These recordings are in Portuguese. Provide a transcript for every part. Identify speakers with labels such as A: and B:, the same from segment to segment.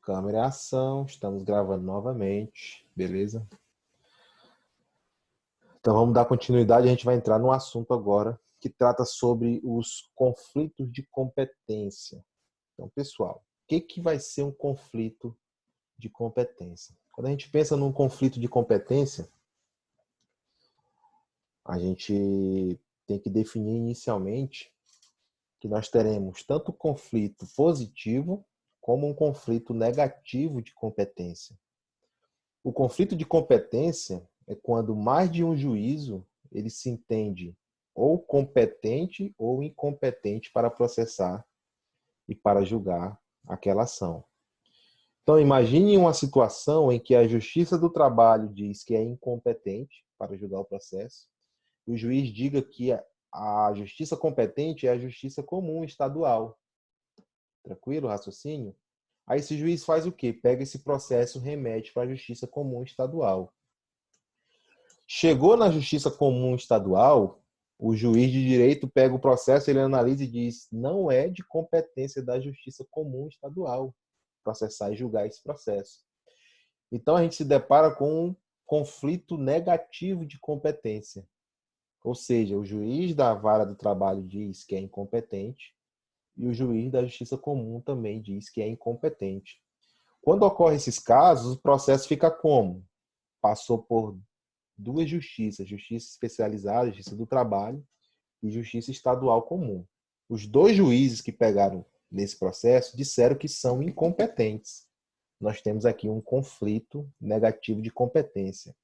A: Câmera em ação, estamos gravando novamente, beleza? Então vamos dar continuidade, a gente vai entrar num assunto agora que trata sobre os conflitos de competência. Então, pessoal, o que vai ser um conflito de competência? Quando a gente pensa num conflito de competência, a gente tem que definir inicialmente que nós teremos tanto conflito positivo como um conflito negativo de competência. O conflito de competência é quando mais de um juízo ele se entende ou competente ou incompetente para processar e para julgar aquela ação. Então, imagine uma situação em que a Justiça do Trabalho diz que é incompetente para julgar o processo e o juiz diga que a justiça competente é a justiça comum estadual. Tranquilo o raciocínio? Aí esse juiz faz o quê? Pega esse processo, remete para a justiça comum estadual. Chegou na justiça comum estadual, o juiz de direito pega o processo, ele analisa e diz: não é de competência da justiça comum estadual processar e julgar esse processo. Então a gente se depara com um conflito negativo de competência. Ou seja, o juiz da vara do trabalho diz que é incompetente e o juiz da justiça comum também diz que é incompetente. Quando ocorrem esses casos, o processo fica como? Passou por duas justiças, justiça especializada, justiça do trabalho e justiça estadual comum. Os dois juízes que pegaram nesse processo disseram que são incompetentes. Nós temos aqui um conflito negativo de competência.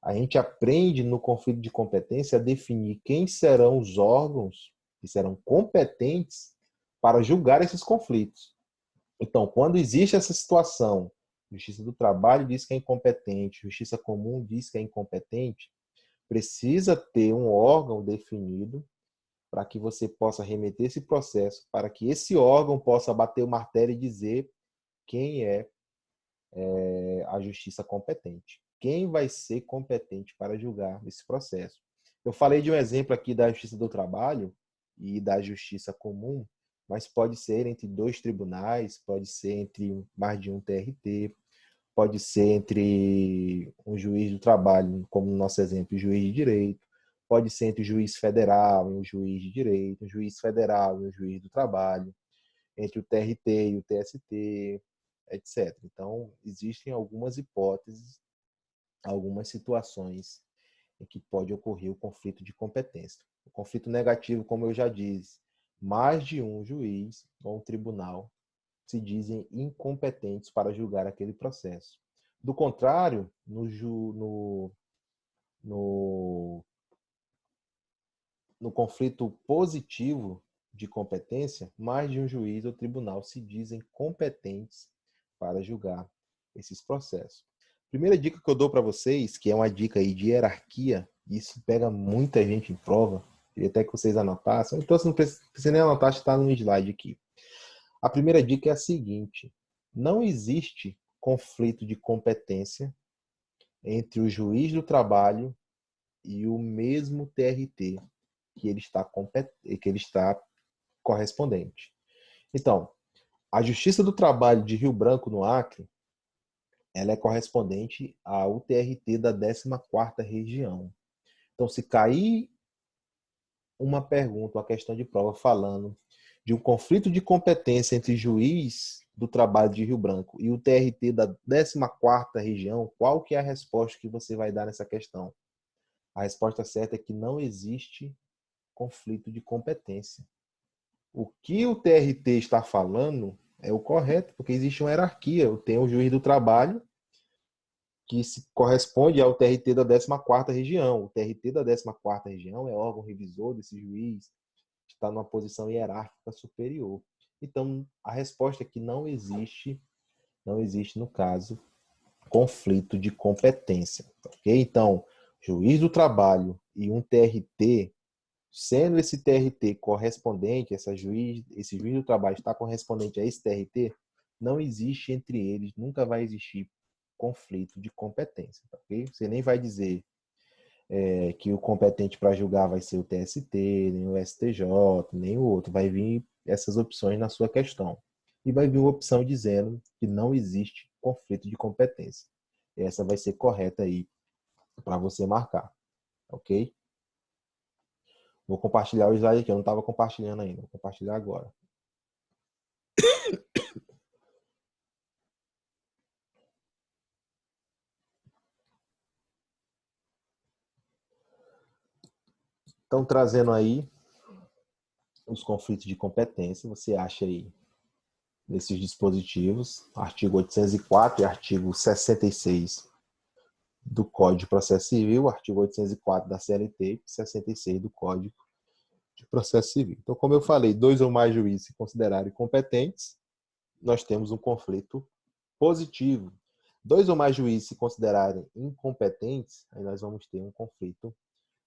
A: A gente aprende no conflito de competência a definir quem serão os órgãos que serão competentes para julgar esses conflitos. Então, quando existe essa situação, Justiça do Trabalho diz que é incompetente, Justiça Comum diz que é incompetente, precisa ter um órgão definido para que você possa remeter esse processo, para que esse órgão possa bater o martelo e dizer quem é a justiça competente. Quem vai ser competente para julgar esse processo? Eu falei de um exemplo aqui da Justiça do Trabalho e da Justiça Comum, mas pode ser entre dois tribunais, pode ser entre mais de um TRT, pode ser entre um juiz do trabalho, como no nosso exemplo, o juiz de direito, pode ser entre o juiz federal e o juiz de direito, o juiz federal e o juiz do trabalho, entre o TRT e o TST, etc. Então, existem algumas hipóteses, algumas situações em que pode ocorrer o conflito de competência. O conflito negativo, como eu já disse, mais de um juiz ou um tribunal se dizem incompetentes para julgar aquele processo. Do contrário, no conflito positivo de competência, mais de um juiz ou tribunal se dizem competentes para julgar esses processos. Primeira dica que eu dou para vocês, que é uma dica aí de hierarquia, isso pega muita gente em prova, queria até que vocês anotassem, então se não precisa nem anotar, está no slide aqui. A primeira dica é a seguinte: não existe conflito de competência entre o juiz do trabalho e o mesmo TRT que ele está correspondente. Então, a Justiça do Trabalho de Rio Branco, no Acre, ela é correspondente ao TRT da 14ª Região. Então, se cair uma pergunta, uma questão de prova falando de um conflito de competência entre juiz do trabalho de Rio Branco e o TRT da 14ª Região, qual que é a resposta que você vai dar nessa questão? A resposta certa é que não existe conflito de competência. O que o TRT está falando é o correto, porque existe uma hierarquia. Tem o juiz do trabalho, que se corresponde ao TRT da 14ª Região. O TRT da 14ª Região é órgão revisor desse juiz, está numa posição hierárquica superior. Então, a resposta é que não existe, no caso, conflito de competência. Ok? Então, juiz do trabalho e um TRT, sendo esse TRT correspondente, esse juiz do trabalho está correspondente a esse TRT, não existe entre eles, nunca vai existir conflito de competência. Ok? Você nem vai dizer que o competente para julgar vai ser o TST, nem o STJ, nem o outro. Vai vir essas opções na sua questão. e vai vir uma opção dizendo que não existe conflito de competência. Essa vai ser correta aí para você marcar, ok? Vou compartilhar o slide aqui, eu não estava compartilhando ainda, vou compartilhar agora. Então, trazendo aí os conflitos de competência, você acha aí nesses dispositivos, artigo 804 e artigo 66 do Código de Processo Civil, artigo 804 da CLT e 66 do Código de Processo Civil. Então, como eu falei, 2 ou mais juízes se considerarem competentes, nós temos um conflito positivo. 2 ou mais juízes se considerarem incompetentes, aí nós vamos ter um conflito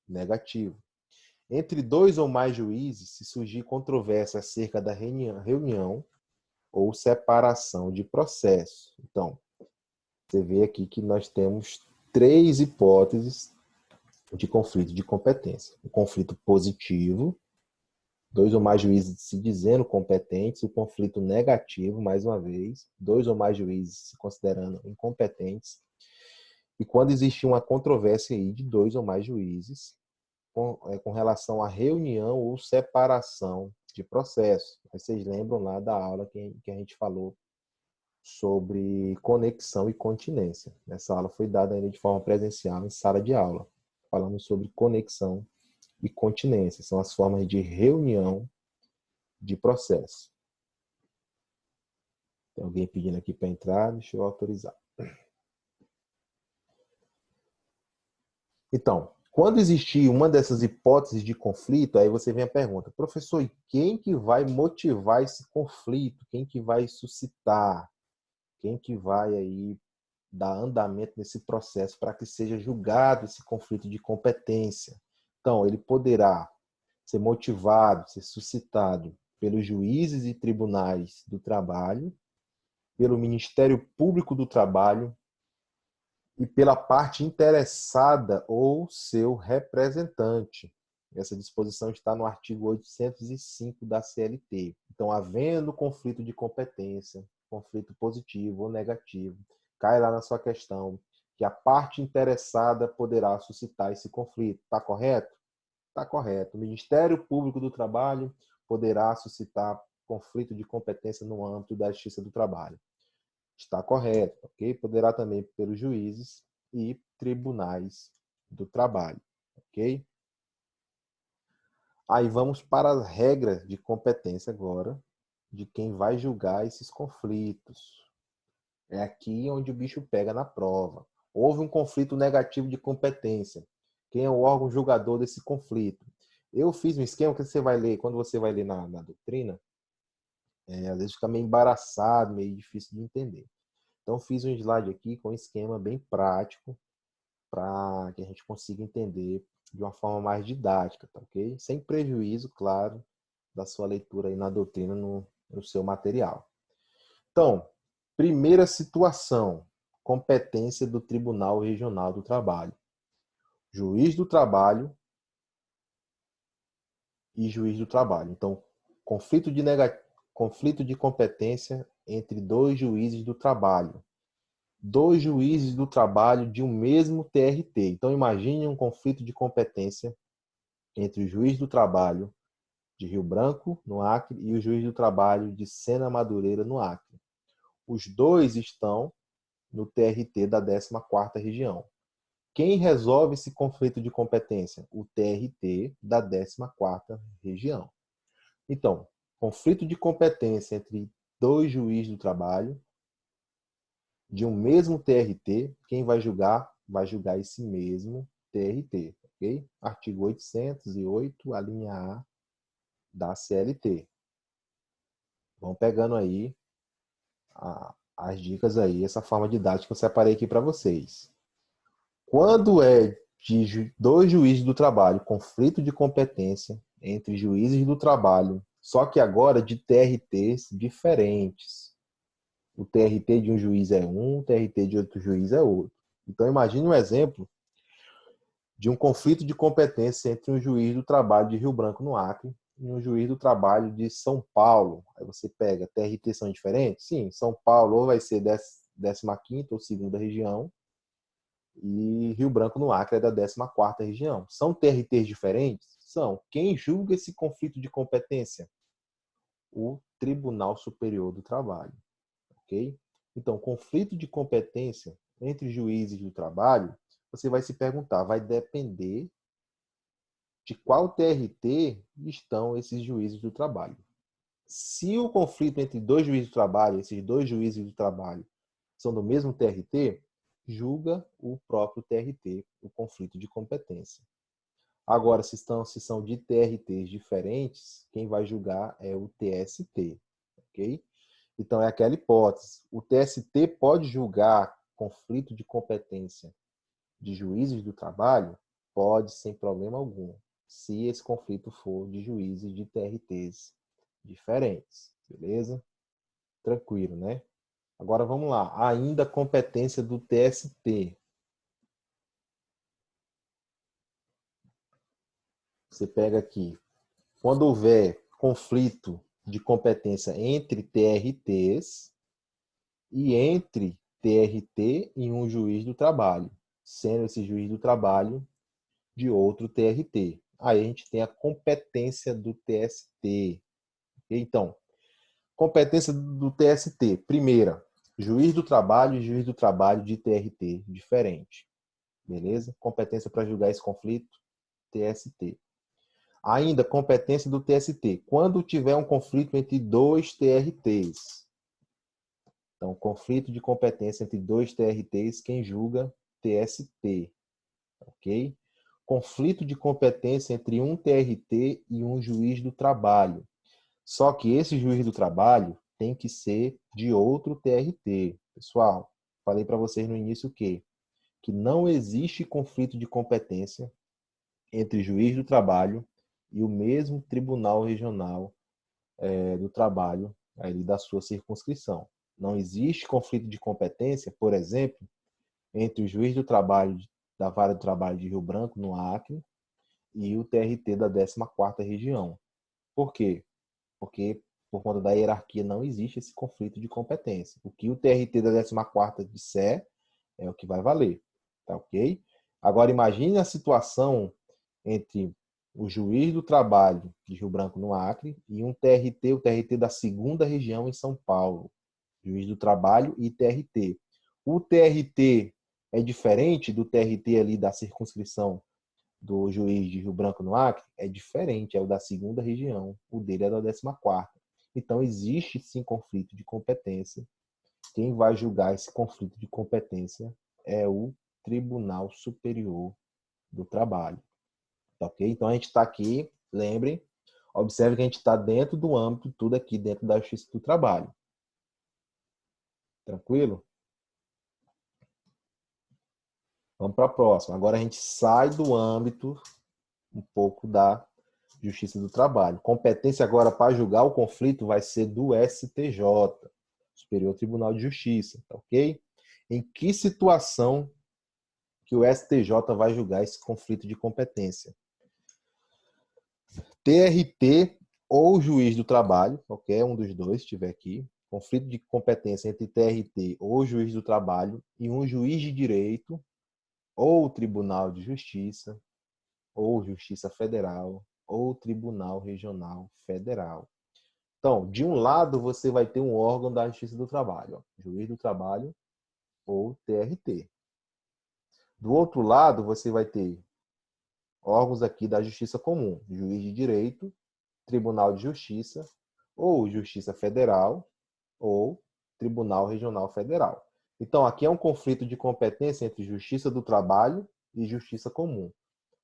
A: negativo. Entre 2 ou mais juízes, se surgir controvérsia acerca da reunião ou separação de processo. Então, você vê aqui que nós temos 3 hipóteses de conflito de competência. O conflito positivo, 2 ou mais juízes se dizendo competentes. O conflito negativo, mais uma vez, 2 ou mais juízes se considerando incompetentes. E quando existe uma controvérsia aí de 2 ou mais juízes com relação à reunião ou separação de processo. Vocês lembram lá da aula que a gente falou sobre conexão e continência. Essa aula foi dada ainda de forma presencial em sala de aula. Falamos sobre conexão e continência. São as formas de reunião de processo. Tem alguém pedindo aqui para entrar, deixa eu autorizar. Então, quando existir uma dessas hipóteses de conflito, aí você vem a pergunta, professor, e quem que vai motivar esse conflito? Quem que vai suscitar? Quem que vai aí dar andamento nesse processo para que seja julgado esse conflito de competência? Então, ele poderá ser motivado, ser suscitado pelos juízes e tribunais do trabalho, pelo Ministério Público do Trabalho e pela parte interessada ou seu representante. Essa disposição está no artigo 805 da CLT. Então, havendo conflito de competência, conflito positivo ou negativo, cai lá na sua questão que a parte interessada poderá suscitar esse conflito. Está correto? Está correto. O Ministério Público do Trabalho poderá suscitar conflito de competência no âmbito da Justiça do Trabalho. Está correto, ok? Poderá também pelos juízes e tribunais do trabalho, ok? Aí vamos para a regra de competência agora, de quem vai julgar esses conflitos. É aqui onde o bicho pega na prova. Houve um conflito negativo de competência. Quem é o órgão julgador desse conflito? Eu fiz um esquema que você vai ler, quando você vai ler na doutrina, às vezes fica meio embaraçado, meio difícil de entender. Então, fiz um slide aqui com um esquema bem prático para que a gente consiga entender de uma forma mais didática, tá ok? Sem prejuízo, claro, da sua leitura aí na doutrina no seu material. Então, primeira situação, competência do Tribunal Regional do Trabalho. Juiz do trabalho e juiz do trabalho. Então, conflito de competência entre 2 juízes do trabalho. 2 juízes do trabalho de um mesmo TRT. Então, imagine um conflito de competência entre o juiz do trabalho de Rio Branco, no Acre, e o juiz do trabalho de Sena Madureira, no Acre. Os 2 estão no TRT da 14ª região. Quem resolve esse conflito de competência? O TRT da 14ª região. Então, conflito de competência entre 2 juízes do trabalho de um mesmo TRT, quem vai julgar? Vai julgar esse mesmo TRT, ok? Artigo 808, a linha A da CLT. Vão pegando aí as dicas aí, essa forma didática que eu separei aqui para vocês. Quando é de 2 juízes do trabalho, conflito de competência entre juízes do trabalho, só que agora de TRTs diferentes. O TRT de um juiz é um, o TRT de outro juiz é outro. Então, imagine um exemplo de um conflito de competência entre um juiz do trabalho de Rio Branco, no Acre, e um juiz do trabalho de São Paulo. Aí você pega, TRT são diferentes? Sim, São Paulo ou vai ser 15ª ou segunda região, e Rio Branco no Acre é da 14ª região. São TRTs diferentes? São. Quem julga esse conflito de competência? O Tribunal Superior do Trabalho. Ok? Então, conflito de competência entre juízes do trabalho, você vai se perguntar, vai depender de qual TRT estão esses juízes do trabalho. Se o conflito entre dois juízes do trabalho, esses dois juízes do trabalho, são do mesmo TRT, julga o próprio TRT, o conflito de competência. Agora, se são de TRTs diferentes, quem vai julgar é o TST, ok? Então, é aquela hipótese. O TST pode julgar conflito de competência de juízes do trabalho? Pode, sem problema algum, se esse conflito for de juízes de TRTs diferentes, beleza? Tranquilo, né? Agora vamos lá. Ainda a competência do TST. Você pega aqui. Quando houver conflito de competência entre TRTs e entre TRT e um juiz do trabalho, sendo esse juiz do trabalho de outro TRT. Aí a gente tem a competência do TST. Então, competência do TST. Primeira, juiz do trabalho e juiz do trabalho de TRT diferente. Beleza? Competência para julgar esse conflito, TST. Ainda, competência do TST. Quando tiver um conflito entre dois TRTs. Então, conflito de competência entre dois TRTs, quem julga? TST. Ok? Conflito de competência entre um TRT e um juiz do trabalho. Só que esse juiz do trabalho tem que ser de outro TRT. Pessoal, falei para vocês no início o quê? Que não existe conflito de competência entre juiz do trabalho e o mesmo Tribunal Regional do Trabalho ali da sua circunscrição. Não existe conflito de competência, por exemplo, entre o juiz do trabalho da Vara do Trabalho de Rio Branco, no Acre, e o TRT da 14ª região. Por quê? Porque, por conta da hierarquia, não existe esse conflito de competência. O que o TRT da 14ª disser é o que vai valer. Tá ok? Agora, imagine a situação entre o juiz do trabalho de Rio Branco, no Acre, e um TRT, o TRT da 2ª região em São Paulo. Juiz do trabalho e TRT. O TRT é diferente do TRT ali da circunscrição do juiz de Rio Branco, no Acre? É diferente, é o da 2ª região. O dele é da 14ª. Então, existe sim conflito de competência. Quem vai julgar esse conflito de competência é o Tribunal Superior do Trabalho. Tá ok? Então, a gente está aqui, lembrem, observe que a gente está dentro do âmbito, tudo aqui dentro da Justiça do Trabalho. Tranquilo? Vamos para a próxima. Agora a gente sai do âmbito um pouco da Justiça do Trabalho. Competência agora para julgar o conflito vai ser do STJ, Superior Tribunal de Justiça, tá ok? Em que situação que o STJ vai julgar esse conflito de competência? TRT ou juiz do trabalho, qualquer um dos dois estiver aqui, conflito de competência entre TRT ou juiz do trabalho e um juiz de direito ou Tribunal de Justiça ou Justiça Federal ou Tribunal Regional Federal. Então, de um lado você vai ter um órgão da Justiça do Trabalho, ó, Juiz do Trabalho ou TRT. Do outro lado você vai ter órgãos aqui da Justiça Comum, Juiz de Direito, Tribunal de Justiça ou Justiça Federal ou Tribunal Regional Federal. Então, aqui é um conflito de competência entre Justiça do Trabalho e Justiça Comum.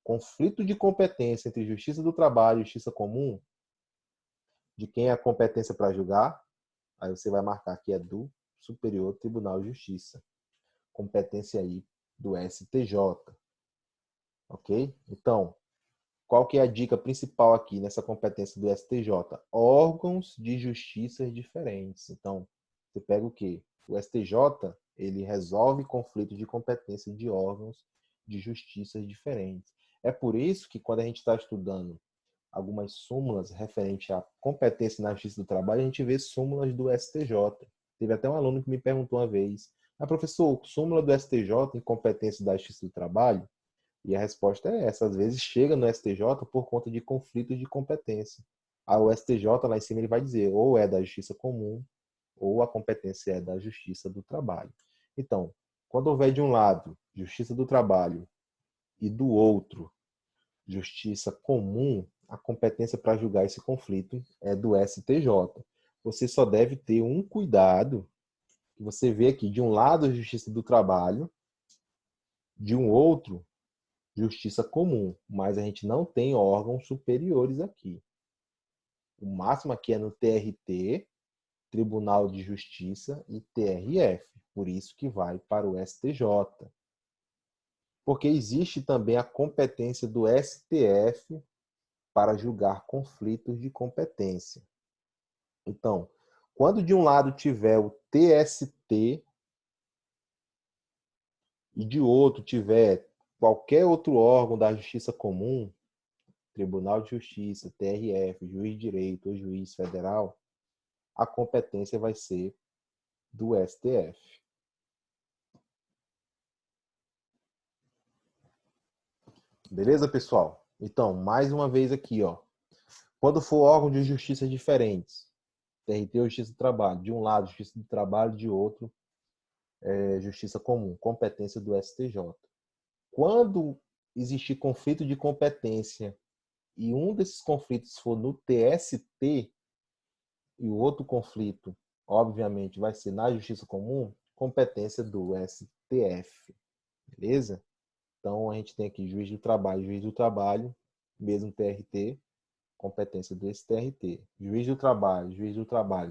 A: Conflito de competência entre Justiça do Trabalho e Justiça Comum, de quem é a competência para julgar? Aí você vai marcar que é do Superior Tribunal de Justiça. Competência aí do STJ. Ok? Então, qual que é a dica principal aqui nessa competência do STJ? Órgãos de justiças diferentes. Então, você pega o quê? O STJ, ele resolve conflitos de competência de órgãos de justiças diferentes. É por isso que quando a gente está estudando algumas súmulas referentes à competência na Justiça do Trabalho, a gente vê súmulas do STJ. Teve até um aluno que me perguntou uma vez, professor, súmula do STJ em competência da Justiça do Trabalho? E a resposta é essa, às vezes chega no STJ por conta de conflitos de competência. O STJ lá em cima ele vai dizer ou é da Justiça Comum ou a competência é da Justiça do Trabalho. Então, quando houver de um lado Justiça do Trabalho e do outro Justiça Comum, a competência para julgar esse conflito é do STJ. Você só deve ter um cuidado, que você vê aqui, de um lado a Justiça do Trabalho, de um outro Justiça Comum, mas a gente não tem órgãos superiores aqui. O máximo aqui é no TRT, Tribunal de Justiça e TRF, por isso que vai para o STJ. Porque existe também a competência do STF para julgar conflitos de competência. Então, quando de um lado tiver o TST e de outro tiver qualquer outro órgão da Justiça Comum, Tribunal de Justiça, TRF, Juiz de Direito ou Juiz Federal, a competência vai ser do STF. Beleza, pessoal? Então, mais uma vez aqui, ó. Quando for órgão de justiça diferentes, TRT ou Justiça do Trabalho, de um lado Justiça do Trabalho, de outro Justiça Comum, competência do STJ. Quando existir conflito de competência e um desses conflitos for no TST e o outro conflito, obviamente, vai ser na Justiça Comum, competência do STF. Beleza? Então, a gente tem aqui juiz do trabalho, mesmo TRT, competência do STRT. Juiz do trabalho,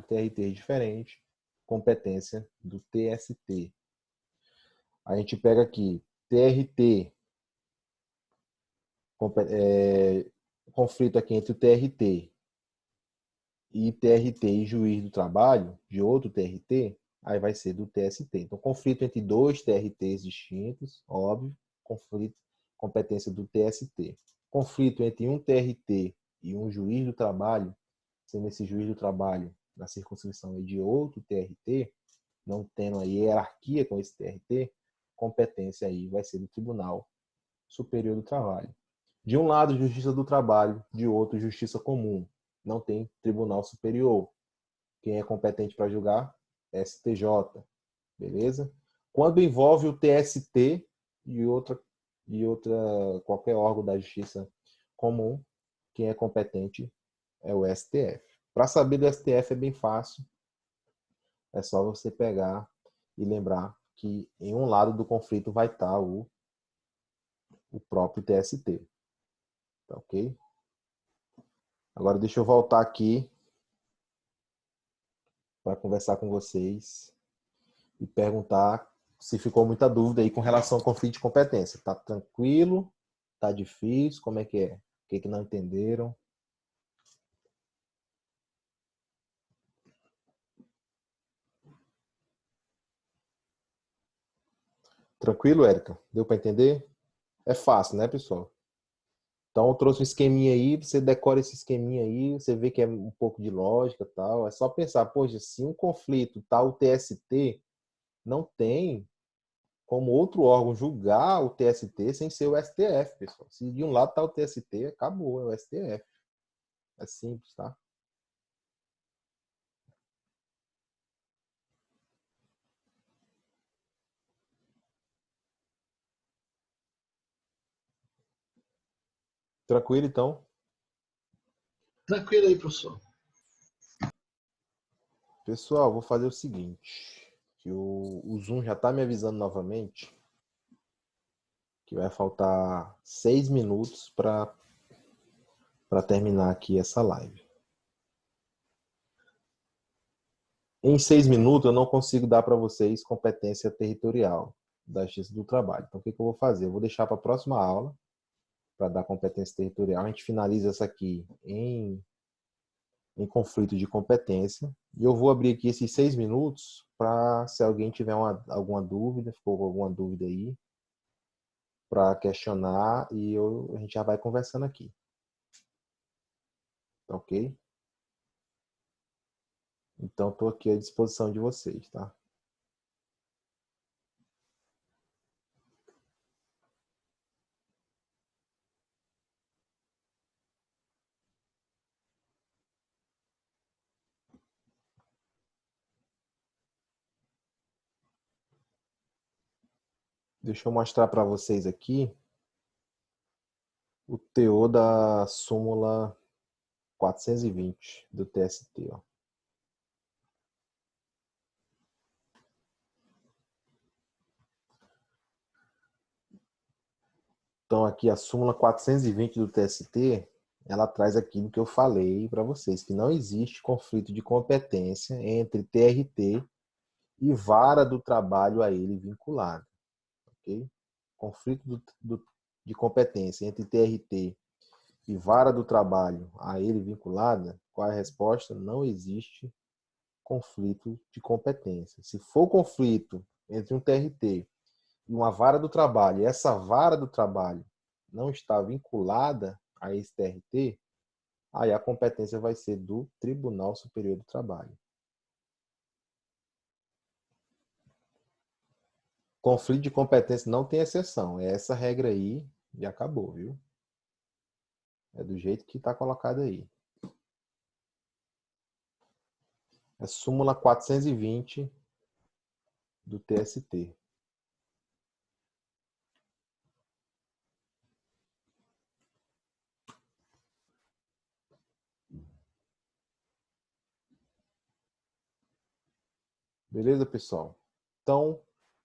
A: TRT diferente, competência do TST. A gente pega aqui TRT, conflito aqui entre o TRT e juiz do trabalho, de outro TRT, aí vai ser do TST. Então, conflito entre dois TRTs distintos, óbvio, conflito, competência do TST. Conflito entre um TRT e um juiz do trabalho, sendo esse juiz do trabalho na circunscrição de outro TRT, não tendo a hierarquia com esse TRT, competência aí vai ser do Tribunal Superior do Trabalho. De um lado, Justiça do Trabalho, de outro, Justiça Comum. Não tem Tribunal Superior. Quem é competente para julgar? STJ. Beleza? Quando envolve o TST e qualquer órgão da Justiça Comum, quem é competente é o STF. Para saber do STF é bem fácil. É só você pegar e lembrar que em um lado do conflito vai estar o próprio TST. Tá ok? Agora deixa eu voltar aqui para conversar com vocês e perguntar se ficou muita dúvida aí com relação ao conflito de competência. Tá tranquilo? Tá difícil? Como é que é? O que não entenderam? Tranquilo, Érica? Deu para entender? É fácil, né, pessoal? Então eu trouxe um esqueminha aí, você decora esse esqueminha aí, você vê que é um pouco de lógica e tal. É só pensar, poxa, se um conflito tá o TST, não tem como outro órgão julgar o TST sem ser o STF, pessoal. Se de um lado tá o TST, acabou, é o STF. É simples, tá? Tranquilo, então?
B: Tranquilo aí, professor.
A: Pessoal, vou fazer o seguinte, que o Zoom já está me avisando novamente que vai faltar 6 minutos para terminar aqui essa live. Em 6 minutos eu não consigo dar para vocês competência territorial da Justiça do Trabalho. Então o que eu vou fazer? Eu vou deixar para a próxima aula para dar competência territorial. A gente finaliza essa aqui em conflito de competência. E eu vou abrir aqui esses 6 minutos para, se alguém tiver alguma dúvida, ficou com alguma dúvida aí, para questionar e a gente já vai conversando aqui. Tá ok? Então, estou aqui à disposição de vocês, tá? Deixa eu mostrar para vocês aqui o teor da súmula 420 do TST. Ó. Então, aqui a súmula 420 do TST, ela traz aquilo que eu falei para vocês, que não existe conflito de competência entre TRT e vara do trabalho a ele vinculada. Ok? Conflito de competência entre TRT e vara do trabalho a ele vinculada, qual é a resposta? Não existe conflito de competência. Se for conflito entre um TRT e uma vara do trabalho, e essa vara do trabalho não está vinculada a esse TRT, aí a competência vai ser do Tribunal Superior do Trabalho. Conflito de competência não tem exceção. É essa regra aí e acabou, viu? É do jeito que está colocado aí. É súmula 420 do TST. Beleza, pessoal? Então,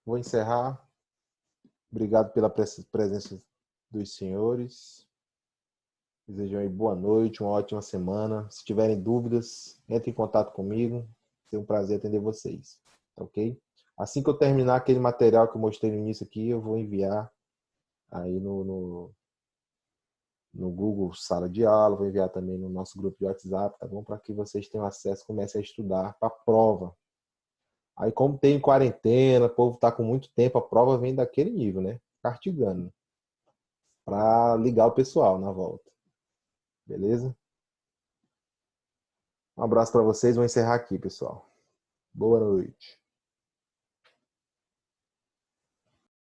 A: vou encerrar. Obrigado pela presença dos senhores. Desejo aí boa noite, uma ótima semana. Se tiverem dúvidas, entre em contato comigo. Será um prazer atender vocês. Tá ok? Assim que eu terminar aquele material que eu mostrei no início aqui, eu vou enviar aí no Google Sala de Aula, vou enviar também no nosso grupo de WhatsApp, tá bom? Para que vocês tenham acesso, comecem a estudar para a prova. Aí, como tem quarentena, o povo tá com muito tempo, a prova vem daquele nível, né? Cartigando. Para ligar o pessoal na volta. Beleza? Um abraço para vocês. Vou encerrar aqui, pessoal. Boa noite.